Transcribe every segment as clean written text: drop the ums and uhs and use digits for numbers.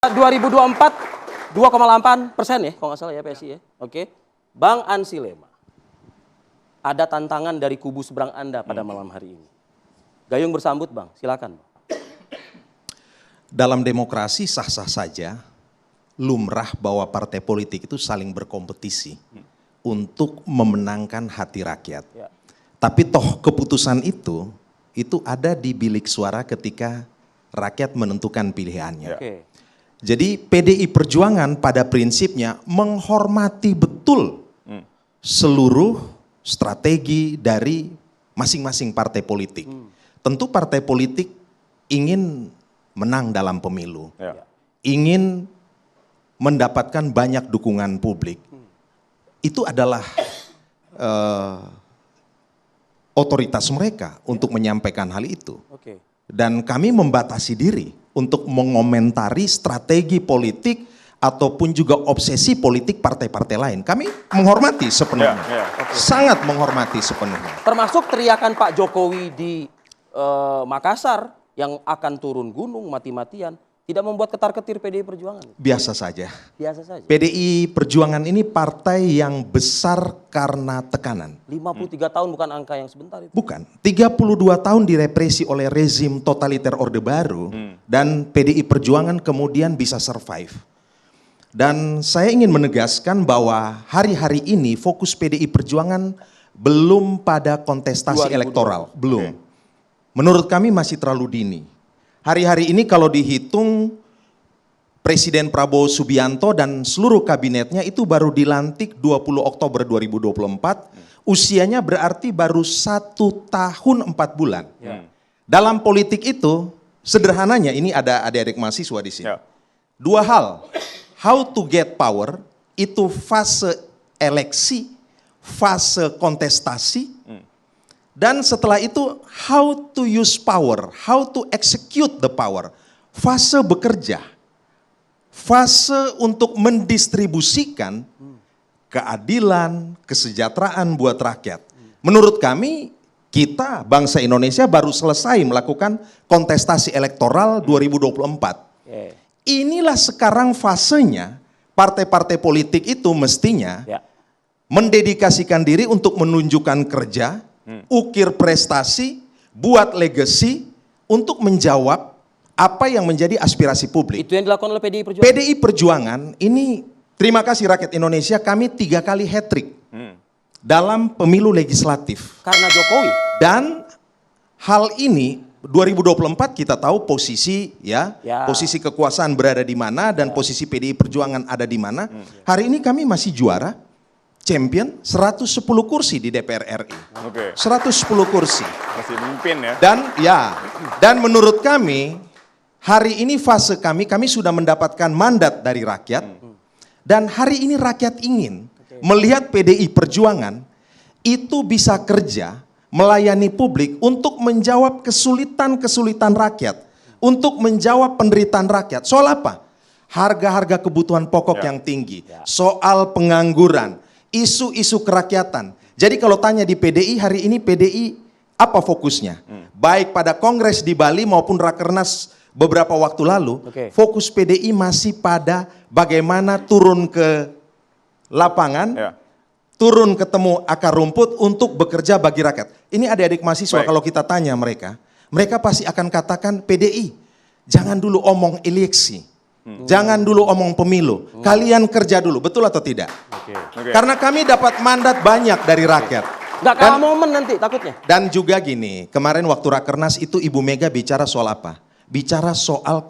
2024 2,8% ya, kalau nggak salah ya PSI ya. Oke. Bang Ansi Lema, ada tantangan dari kubu seberang Anda pada malam hari ini. Gayung bersambut Bang, silakan. Dalam demokrasi sah-sah saja, lumrah bahwa partai politik itu saling berkompetisi untuk memenangkan hati rakyat. Ya. Tapi toh keputusan itu ada di bilik suara ketika rakyat menentukan pilihannya. Oke. Jadi PDI Perjuangan pada prinsipnya menghormati betul seluruh strategi dari masing-masing partai politik. Tentu partai politik ingin menang dalam pemilu, ingin mendapatkan banyak dukungan publik. Itu adalah otoritas mereka untuk menyampaikan hal itu. Oke. Dan kami membatasi diri untuk mengomentari strategi politik ataupun juga obsesi politik partai-partai lain. Kami menghormati sepenuhnya, sangat menghormati sepenuhnya. Termasuk teriakan Pak Jokowi di Makassar yang akan turun gunung mati-matian, tidak membuat ketar-ketir PDI Perjuangan. Biasa saja. Biasa saja. PDI Perjuangan ini partai yang besar karena tekanan. 53 tahun bukan angka yang sebentar itu. Bukan, 32 tahun direpresi oleh rezim totaliter Orde Baru dan PDI Perjuangan kemudian bisa survive. Dan saya ingin menegaskan bahwa hari-hari ini fokus PDI Perjuangan belum pada kontestasi 2020. elektoral, belum. Menurut kami masih terlalu dini. Hari-hari ini kalau dihitung Presiden Prabowo Subianto dan seluruh kabinetnya itu baru dilantik 20 Oktober 2024, usianya berarti baru 1 tahun 4 bulan. Dalam politik itu sederhananya ini ada adik-adik mahasiswa di sini. Dua hal, how to get power itu fase eleksi, fase kontestasi, dan setelah itu how to use power, how to execute the power, fase bekerja. Fase untuk mendistribusikan keadilan, kesejahteraan buat rakyat. Menurut kami, kita bangsa Indonesia baru selesai melakukan kontestasi elektoral 2024. Inilah sekarang fasenya partai-partai politik itu mestinya mendedikasikan diri untuk menunjukkan kerja, ukir prestasi, buat legacy untuk menjawab apa yang menjadi aspirasi publik. Itu yang dilakukan oleh PDI Perjuangan. PDI Perjuangan ini, terima kasih rakyat Indonesia, kami 3 kali hat-trick dalam pemilu legislatif. Karena Jokowi. Dan hal ini 2024 kita tahu posisi posisi kekuasaan berada di mana dan posisi PDI Perjuangan ada di mana. Hari ini kami masih juara, champion 110 kursi di DPR RI. 110 kursi. Masih memimpin ya. Dan menurut kami hari ini fase kami sudah mendapatkan mandat dari rakyat. Dan hari ini rakyat ingin melihat PDI Perjuangan itu bisa kerja, melayani publik untuk menjawab kesulitan-kesulitan rakyat. Untuk menjawab penderitaan rakyat. Soal apa? Harga-harga kebutuhan pokok yang tinggi. Soal pengangguran. Isu-isu kerakyatan. Jadi kalau tanya di PDI, hari ini PDI apa fokusnya? Baik pada kongres di Bali maupun Rakernas beberapa waktu lalu, fokus PDI masih pada bagaimana turun ke lapangan, turun ketemu akar rumput untuk bekerja bagi rakyat. Ini adik-adik mahasiswa kalau kita tanya mereka pasti akan katakan PDI, jangan dulu omong eleksi. Jangan dulu omong pemilu, kalian kerja dulu, betul atau tidak? Karena kami dapat mandat banyak dari rakyat. Gak kalah momen nanti takutnya. Dan juga gini, kemarin waktu Rakernas itu Ibu Mega bicara soal apa? Bicara soal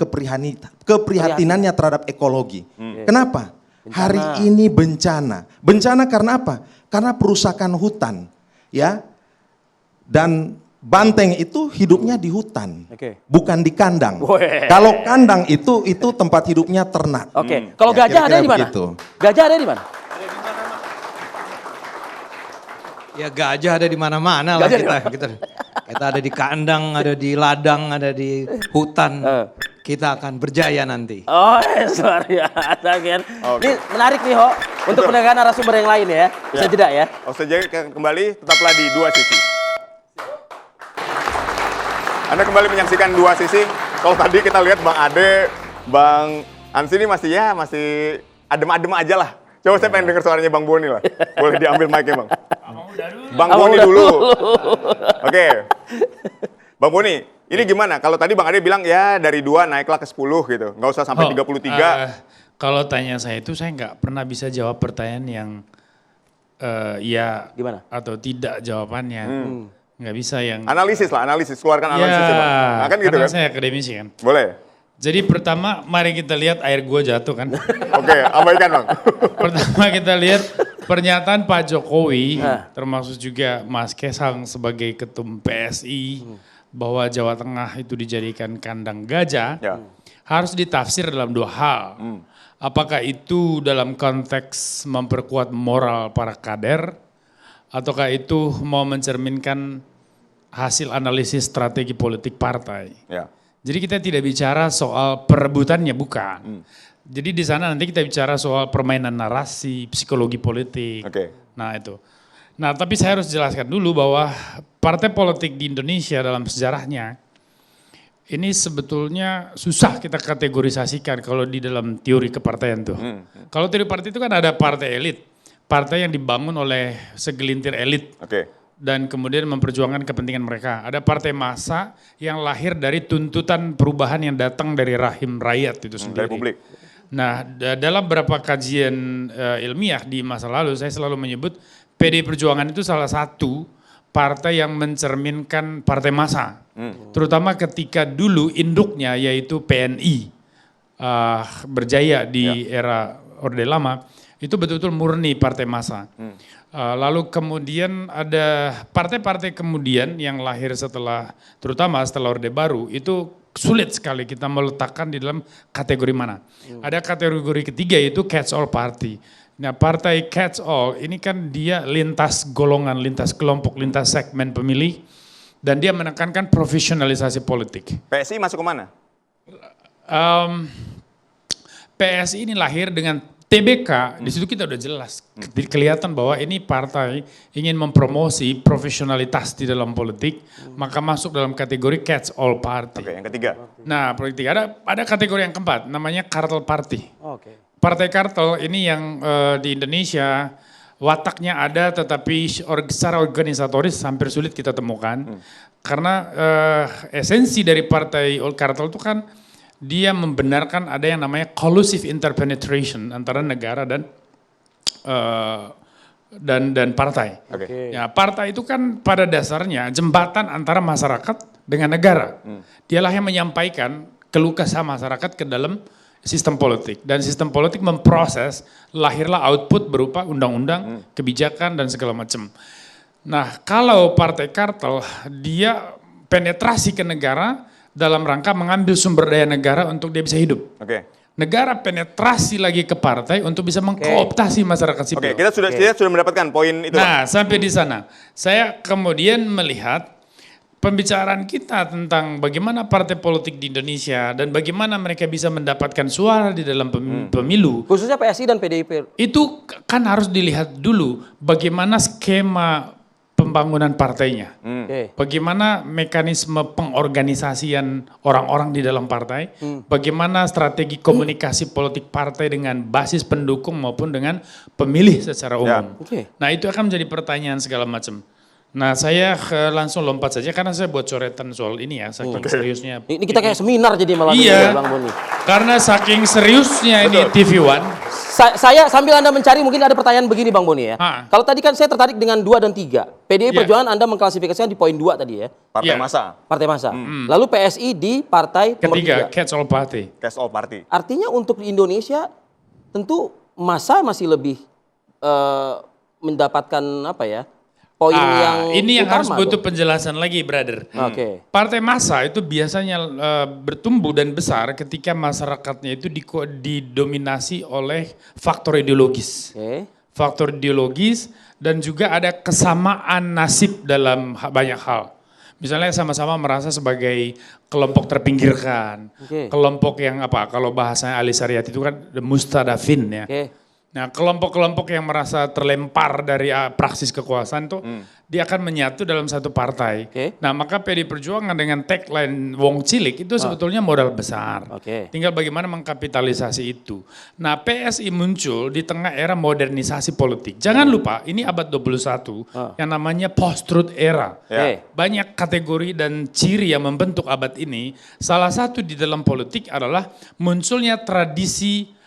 keprihatinannya terhadap ekologi. Kenapa? Hari ini bencana. Bencana karena apa? Karena perusakan hutan. Dan banteng itu hidupnya di hutan, bukan di kandang. Kalau kandang itu tempat hidupnya ternak. Kalau gajah ada di mana? Gajah ada di mana? Ya gajah ada di mana-mana lah kita ada di kandang, ada di ladang, ada di hutan. Kita akan berjaya nanti. Luar biasa Ken. Ini menarik nih Ho, untuk pendengar narasumber yang lain ya. Bisa jeda ya. Saja kembali tetaplah di Dua Sisi. Anda kembali menyaksikan Dua Sisi. Kalau tadi kita lihat Bang Ade, Bang Ansi ini masih adem-adem aja lah. Coba saya pengen dengar suaranya Bang Boni lah. Boleh diambil mic-nya Bang. Bang Boni dulu. Oke. Bang Boni, ini gimana? Kalau tadi Bang Ade bilang ya dari 2 naiklah ke 10 gitu. Nggak usah sampai 33. Kalau tanya saya itu saya nggak pernah bisa jawab pertanyaan yang ya Gimana? atau tidak jawabannya. Nggak bisa yang... Analisis, keluarkan analisisnya Bang. Nah, kan gitu karena kan? saya akademisi kan. Boleh. Jadi pertama mari kita lihat air gua jatuh kan. Oke, abaikan Bang. Pertama kita lihat pernyataan Pak Jokowi, termasuk juga Mas Kaisang sebagai ketum PSI, bahwa Jawa Tengah itu dijadikan kandang gajah, Ya. harus ditafsir dalam 2 hal. Apakah itu dalam konteks memperkuat moral para kader, ataukah itu mau mencerminkan hasil analisis strategi politik partai. Ya. Jadi kita tidak bicara soal perebutannya, bukan. Jadi di sana nanti kita bicara soal permainan narasi, psikologi politik. Oke. Nah itu. Nah tapi saya harus jelaskan dulu bahwa partai politik di Indonesia dalam sejarahnya, ini sebetulnya susah kita kategorisasikan kalau di dalam teori kepartaian tuh. Kalau teori partai itu kan ada partai elit. Partai yang dibangun oleh segelintir elit. Oke. Dan kemudian memperjuangkan kepentingan mereka. Ada partai massa yang lahir dari tuntutan perubahan yang datang dari rahim rakyat itu sendiri. Dari publik. Nah, dalam beberapa kajian ilmiah di masa lalu, saya selalu menyebut PDI Perjuangan itu salah satu partai yang mencerminkan partai massa. Terutama ketika dulu induknya yaitu PNI berjaya di era Orde Lama, itu betul-betul murni partai massa. Lalu kemudian ada partai-partai kemudian yang lahir setelah, terutama setelah Orde Baru, itu sulit sekali kita meletakkan di dalam kategori mana. Ada kategori ketiga yaitu catch all party. Nah partai catch all ini kan dia lintas golongan, lintas kelompok, lintas segmen pemilih. Dan dia menekankan profesionalisasi politik. PSI masuk ke mana? PSI ini lahir dengan TBK, di situ kita udah jelas, kelihatan bahwa ini partai ingin mempromosi profesionalitas di dalam politik, maka masuk dalam kategori catch all party. Oke, yang ketiga. Nah, politik ada kategori yang keempat, namanya kartel party. Oke. Partai kartel ini yang di Indonesia wataknya ada, tetapi secara organisatoris hampir sulit kita temukan, karena esensi dari partai kartel itu kan dia membenarkan ada yang namanya collusive interpenetration antara negara dan partai. Oke. Ya, partai itu kan pada dasarnya jembatan antara masyarakat dengan negara. Dialah yang menyampaikan keluh kesah masyarakat ke dalam sistem politik. Dan sistem politik memproses, lahirlah output berupa undang-undang, kebijakan dan segala macam. Nah kalau partai kartel dia penetrasi ke negara, dalam rangka mengambil sumber daya negara untuk dia bisa hidup. Oke. Negara penetrasi lagi ke partai untuk bisa mengkooptasi masyarakat sipil. Oke, kita sudah mendapatkan poin itu. Nah, sampai di sana. Saya kemudian melihat pembicaraan kita tentang bagaimana partai politik di Indonesia dan bagaimana mereka bisa mendapatkan suara di dalam pemilu. Khususnya PSI dan PDIP. Itu kan harus dilihat dulu bagaimana skema pembangunan partainya. Oke. Bagaimana mekanisme pengorganisasian orang-orang di dalam partai, bagaimana strategi komunikasi politik partai dengan basis pendukung maupun dengan pemilih secara umum. Oke. Nah itu akan menjadi pertanyaan segala macam. Nah saya langsung lompat saja karena saya buat coretan soal ini ya, saking seriusnya. Ini kita kayak seminar jadi malam ini Iya, ya, Bang Boni. karena saking seriusnya ini TV One. Saya sambil Anda mencari mungkin ada pertanyaan begini Bang Boni ya. Ha. Kalau tadi kan saya tertarik dengan 2 dan 3. PDI Iya. Perjuangan Anda mengklasifikasikan di poin 2 tadi ya. Partai Iya. massa, Partai massa. Lalu PSI di partai nomor Ketiga, 3. catch all party. cash all party. Artinya untuk di Indonesia tentu massa masih lebih mendapatkan apa ya? Poin yang ini yang harus utama butuh dong. penjelasan lagi, brother. Oke. Partai massa itu biasanya bertumbuh dan besar ketika masyarakatnya itu didominasi oleh faktor ideologis. Oke. Faktor ideologis dan juga ada kesamaan nasib dalam banyak hal. Misalnya sama-sama merasa sebagai kelompok terpinggirkan, Oke. kelompok yang apa? Kalau bahasanya Ali Syariat itu kan the mustadafin ya. Oke. Nah, kelompok-kelompok yang merasa terlempar dari praksis kekuasaan tuh, dia akan menyatu dalam satu partai. Oke. Nah, maka PD Perjuangan dengan tagline Wong Cilik itu sebetulnya modal besar. Oke. Tinggal bagaimana mengkapitalisasi itu. Nah, PSI muncul di tengah era modernisasi politik. Jangan lupa, ini abad 21 yang namanya post-truth era. Oke. Banyak kategori dan ciri yang membentuk abad ini. Salah satu di dalam politik adalah munculnya tradisi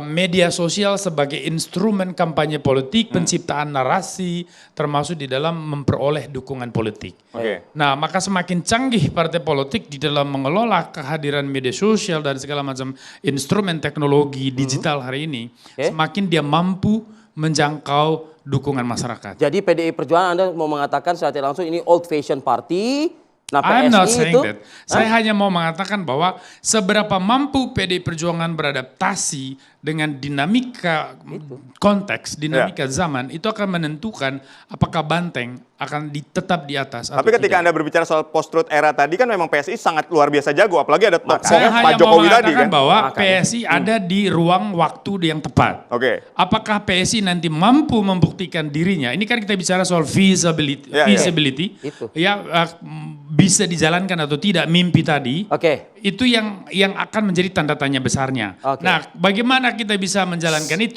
media sosial sebagai instrumen kampanye politik, penciptaan narasi, termasuk di dalam memperoleh dukungan politik. Oke. Nah, maka semakin canggih partai politik di dalam mengelola kehadiran media sosial dan segala macam instrumen teknologi digital hari ini, semakin dia mampu menjangkau dukungan masyarakat. Jadi PDI Perjuangan Anda mau mengatakan secara tidak langsung ini old fashion party. Nah, I'm not PSI saying itu that. Saya hanya mau mengatakan bahwa seberapa mampu PDI Perjuangan beradaptasi dengan dinamika konteks, dinamika zaman, itu akan menentukan apakah Banteng akan tetap di atas atau Tapi ketika tidak. Anda berbicara soal post-truth era tadi kan memang PSI sangat luar biasa jago. Apalagi ada tokoh Saya Pak hanya mau Jokowi tadi mengatakan kan. bahwa PSI ada di ruang waktu yang tepat. Oke. Apakah PSI nanti mampu membuktikan dirinya? Ini kan kita bicara soal feasibility, Ya, ya. Itu. bisa dijalankan atau tidak mimpi tadi. Oke. Itu yang akan menjadi tanda tanya besarnya. Oke. Nah, bagaimana kita bisa menjalankan itu?